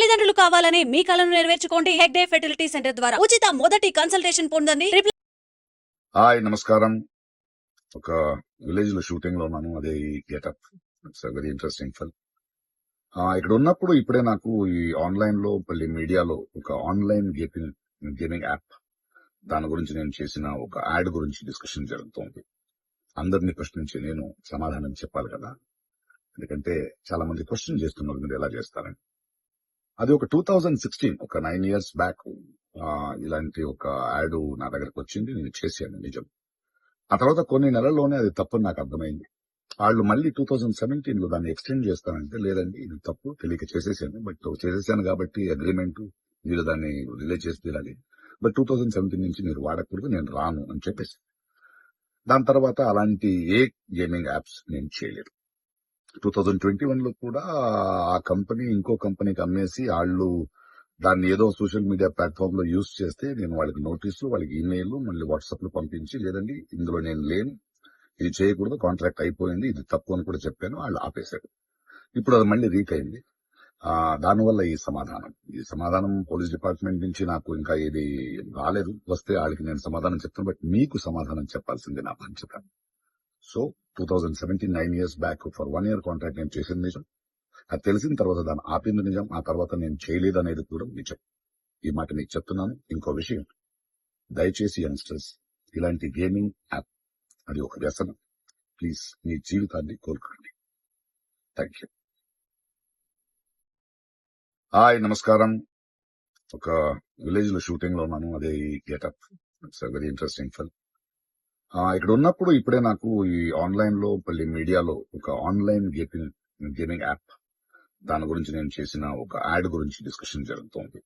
తల్లిదండ్రులు కావాలని మీ కలను నెరవేర్చుకోండి హెగ్డే ఫెర్టిలిటీ సెంటర్ ద్వారా ఉచిత మొదటి కన్సల్టేషన్ పొందండి. హాయ్ నమస్కారం. ఒక విలేజ్ లో షూటింగ్ లో ఉన్నాను. అదే ఈ getup. It's very interesting film. ఇక్కడ ఉన్నప్పుడు ఇప్పుడే నాకు ఈ ఆన్లైన్ లో మళ్ళీ మీడియాలో ఒక ఆన్లైన్ గేమింగ్ యాప్ దాని గురించి నేను చేసిన ఒక యాడ్ గురించి డిస్కషన్ జరుగుతోంది. అందరినీ ప్రశ్నించి నేను సమాధానం చెప్పాలి కదా, ఎందుకంటే చాలా మంది క్వశ్చన్ చేస్తున్నారు మీరు ఎలా చేస్తారని. అది ఒక 2016 ఒక 9 years బ్యాక్ ఇలాంటి ఒక యాడ్ నా దగ్గరకు వచ్చింది. నేను చేశాను నిజం. ఆ తర్వాత కొన్ని నెలల్లోనే అది తప్పని నాకు అర్థమైంది. వాళ్ళు మళ్ళీ 2017 లో దాన్ని ఎక్స్టెండ్ చేస్తానంటే, లేదండి ఇది తప్పు, తెలియక చేసేసాను, బట్ చేసేసాను కాబట్టి అగ్రిమెంట్, మీరు దాన్ని రిలీజ్ చేసి తీరాలి, బట్ 2017 నుంచి మీరు వాడకూడదు, నేను రాను అని చెప్పేసి. దాని తర్వాత అలాంటి ఏ గేమింగ్ యాప్స్ నేను చేయలేదు. 2021 లో కూడా ఆ కంపెనీ ఇంకో కంపెనీకి అమ్మేసి వాళ్ళు దాన్ని ఏదో సోషల్ మీడియా ప్లాట్ఫామ్ లో యూజ్ చేస్తే నేను వాళ్ళకి నోటీసులు, వాళ్ళకి ఈమెయిల్, మళ్ళీ వాట్సాప్ లో పంపించి, లేదండి ఇందులో నేను లేను, ఇది చేయకూడదు, కాంట్రాక్ట్ అయిపోయింది, ఇది తప్పు అని కూడా చెప్పాను. వాళ్ళు ఆపేశారు. ఇప్పుడు అది మళ్ళీ రీక్ అయింది. దానివల్ల ఈ సమాధానం పోలీస్ డిపార్ట్మెంట్ నుంచి నాకు ఇంకా ఇది రాలేదు. వస్తే వాళ్ళకి నేను సమాధానం చెప్తాను, బట్ మీకు సమాధానం చెప్పాల్సింది నా బాధ్యత. So 2017 9 years back for 1 year contract నేను చేసింది నిజం. అది తెలిసిన తర్వాత దాన్ని ఆపింది నిజం. ఆ తర్వాత నేను చేయలేదు అనేది కూడా నిజం. ఈ మాట మీకు చెప్తున్నాను. ఇంకో విషయం, దయచేసి యంగ్స్టర్స్ ఇలాంటి గేమింగ్ యాప్ అది ఒక వ్యసనం. ప్లీజ్ మీ జీవితాన్ని కోలుకోండి. Thank you. హాయ్ నమస్కారం. ఒక విలేజ్ లో షూటింగ్ లో ఉన్నాను. అదే ఈ getup. It's very interesting film. ఇక్కడ ఉన్నప్పుడు ఇప్పుడే నాకు ఈ ఆన్లైన్ లో మళ్ళీ మీడియాలో ఒక ఆన్లైన్ గేమింగ్ యాప్ దాని గురించి నేను చేసిన ఒక యాడ్ గురించి డిస్కషన్ జరుగుతోంది.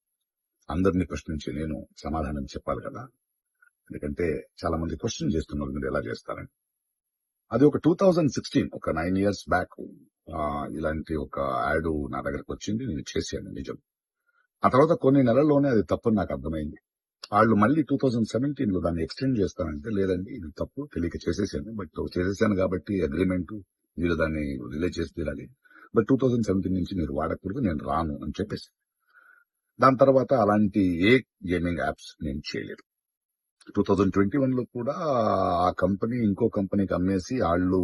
అందరినీ ప్రశ్నించి నేను సమాధానం చెప్పాలి కదా, ఎందుకంటే చాలా మంది క్వశ్చన్ చేస్తున్నారు మీరు ఎలా చేస్తారని. అది ఒక 2016 ఒక 9 years బ్యాక్ ఇలాంటి ఒక యాడ్ నా దగ్గరకు వచ్చింది. నేను చేశాను నిజం. ఆ తర్వాత కొన్ని నెలల్లోనే అది తప్పని నాకు అర్థమైంది. వాళ్ళు మళ్ళీ 2017 లో దాన్ని ఎక్స్టెండ్ చేస్తానంటే, లేదండి ఇది తప్పు, తెలియక చేసేసాను, బట్ చేసేసాను కాబట్టి అగ్రిమెంట్, మీరు దాన్ని రిలీజ్ చేసి తీరాలి, బట్ 2017 నుంచి మీరు వాడకూడదు, నేను రాను అని చెప్పేసి. దాని తర్వాత అలాంటి ఏ గేమింగ్ యాప్స్ నేను చేయలేదు. 2021 లో కూడా ఆ కంపెనీ ఇంకో కంపెనీకి అమ్మేసి వాళ్ళు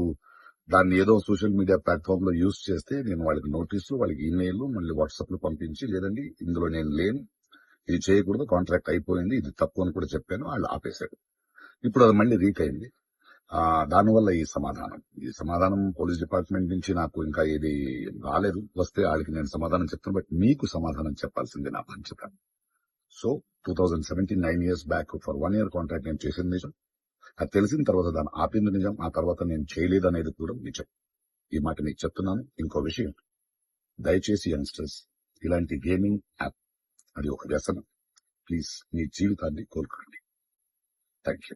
దాన్ని ఏదో సోషల్ మీడియా ప్లాట్ఫామ్ లో యూజ్ చేస్తే నేను వాళ్ళకి నోటీసులు, వాళ్ళకి ఈమెయిల్, మళ్ళీ వాట్సాప్ లో పంపించి, లేదండి ఇందులో నేను లేను, ఇది చేయకూడదు, కాంట్రాక్ట్ అయిపోయింది, ఇది తప్పు అని కూడా చెప్పాను. వాళ్ళు ఆపేశారు. ఇప్పుడు అది మళ్ళీ రీక్ అయింది. దానివల్ల ఈ సమాధానం పోలీస్ డిపార్ట్మెంట్ నుంచి నాకు ఇంకా ఇది రాలేదు. వస్తే వాళ్ళకి నేను సమాధానం చెప్తాను, బట్ మీకు సమాధానం చెప్పాల్సింది నా బాధ్యత. So 2017 9 years back for 1 year contract నేను చేసింది నిజం. అది తెలిసిన తర్వాత దాన్ని ఆపింది నిజం. ఆ తర్వాత నేను చేయలేదు అనేది కూడా నిజం. ఈ మాట మీకు చెప్తున్నాను. ఇంకో విషయం, దయచేసి యంగ్స్టర్స్ ఇలాంటి గేమింగ్ యాప్ అది ఒక వ్యసనం. ప్లీజ్ మీ జీవితాన్ని కోలుకోండి. Thank you.